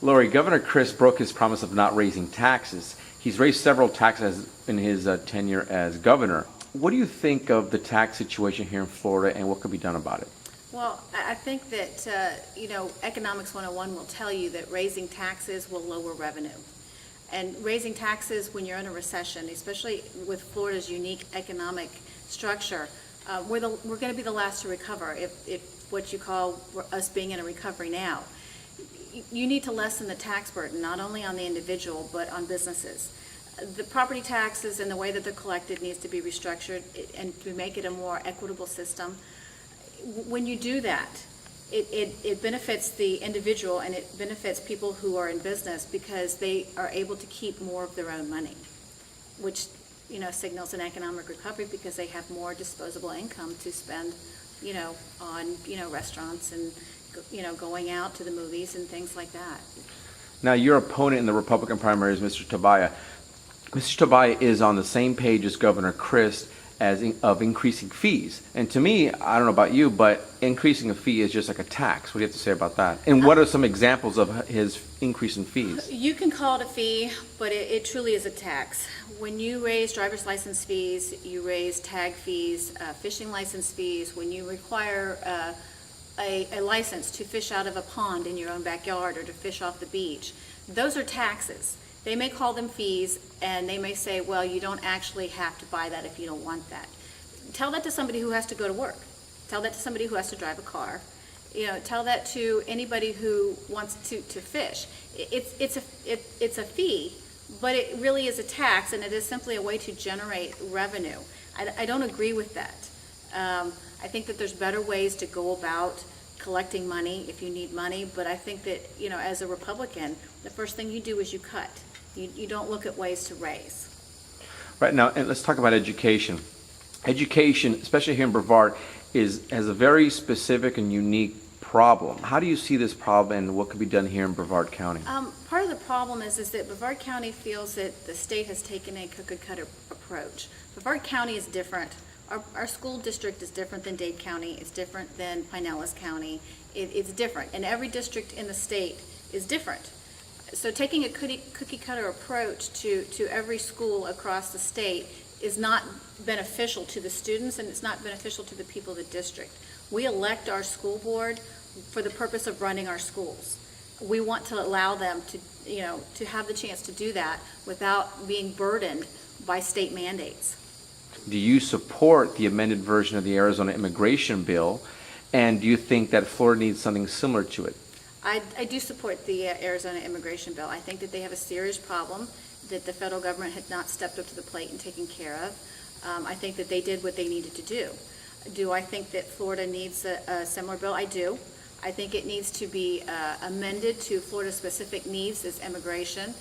Lori, Governor Chris broke his promise of not raising taxes. He's raised several taxes in his tenure as governor. What do you think of the tax situation here in Florida, and what could be done about it? Well, I think that, Economics 101 will tell you that raising taxes will lower revenue. And raising taxes when you're in a recession, especially with Florida's unique economic structure, we're going to be the last to recover if what you call us being in a recovery now. You need to lessen the tax burden, not only on the individual, but on businesses. The property taxes and the way that they're collected needs to be restructured and to make it a more equitable system. When you do that, it benefits the individual and it benefits people who are in business because they are able to keep more of their own money, which signals an economic recovery because they have more disposable income to spend on restaurants and going out to the movies and things like that. Now, your opponent in the Republican primary is Mr. Tabaya. Mr. Tabaya is on the same page as Governor Chris of increasing fees. And to me, I don't know about you, but increasing a fee is just like a tax. What do you have to say about that? And what are some examples of his increase in fees? You can call it a fee, but it truly is a tax. When you raise driver's license fees, you raise tag fees, fishing license fees, when you require a license to fish out of a pond in your own backyard or to fish off the beach, those are taxes. They may call them fees, and they may say, well, you don't actually have to buy that if you don't want that. Tell that to somebody who has to go to work. Tell that to somebody who has to drive a car. Tell that to anybody who wants to fish. It's a fee, but it really is a tax, and it is simply a way to generate revenue. I don't agree with that. I think that there's better ways to go about collecting money if you need money, but I think that, as a Republican, the first thing you do is you cut. You don't look at ways to raise. Right now, and let's talk about education. Education, especially here in Brevard, has a very specific and unique problem. How do you see this problem and what could be done here in Brevard County? Part of the problem is that Brevard County feels that the state has taken a cookie-cutter approach. Brevard County is different. Our school district is different than Dade County. It's different than Pinellas County. It's different, and every district in the state is different. So taking a cookie-cutter approach to every school across the state is not beneficial to the students, and it's not beneficial to the people of the district. We elect our school board for the purpose of running our schools. We want to allow them to have the chance to do that without being burdened by state mandates. Do you support the amended version of the Arizona immigration bill, and do you think that Florida needs something similar to it? I do support the Arizona immigration bill. I think that they have a serious problem that the federal government had not stepped up to the plate and taken care of. I think that they did what they needed to do. Do I think that Florida needs a similar bill? I do. I think it needs to be amended to Florida-specific needs as immigration.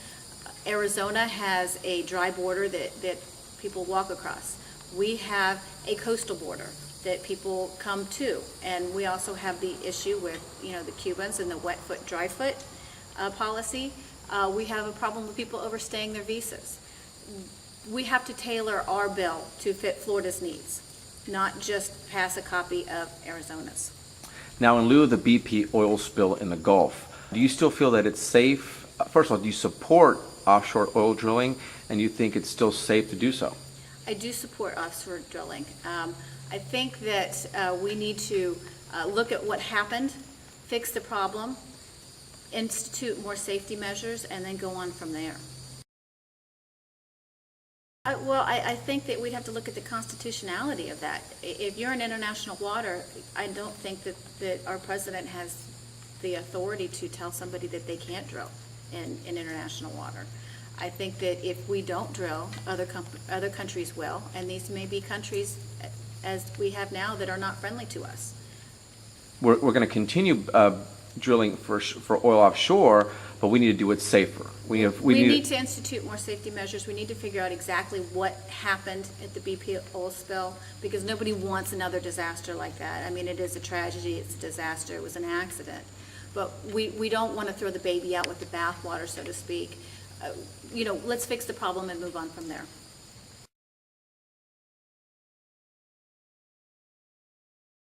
Arizona has a dry border that people walk across. We have a coastal border that people come to, and we also have the issue with the Cubans and the wet foot, dry foot policy. We have a problem with people overstaying their visas. We have to tailor our bill to fit Florida's needs, not just pass a copy of Arizona's. Now, in lieu of the BP oil spill in the Gulf, do you still feel that it's safe? First of all, do you support offshore oil drilling, and you think it's still safe to do so? I do support offshore drilling. I think that we need to look at what happened, fix the problem, institute more safety measures, and then go on from there. I think that we'd have to look at the constitutionality of that. If you're in international water, I don't think that our president has the authority to tell somebody that they can't drill in international water. I think that if we don't drill, other countries will, and these may be countries, as we have now, that are not friendly to us. We're going to continue drilling for oil offshore, but we need to do it safer. We need to institute more safety measures. We need to figure out exactly what happened at the BP oil spill, because nobody wants another disaster like that. I mean, it is a tragedy. It's a disaster. It was an accident. But we don't want to throw the baby out with the bathwater, so to speak. Let's fix the problem and move on from there.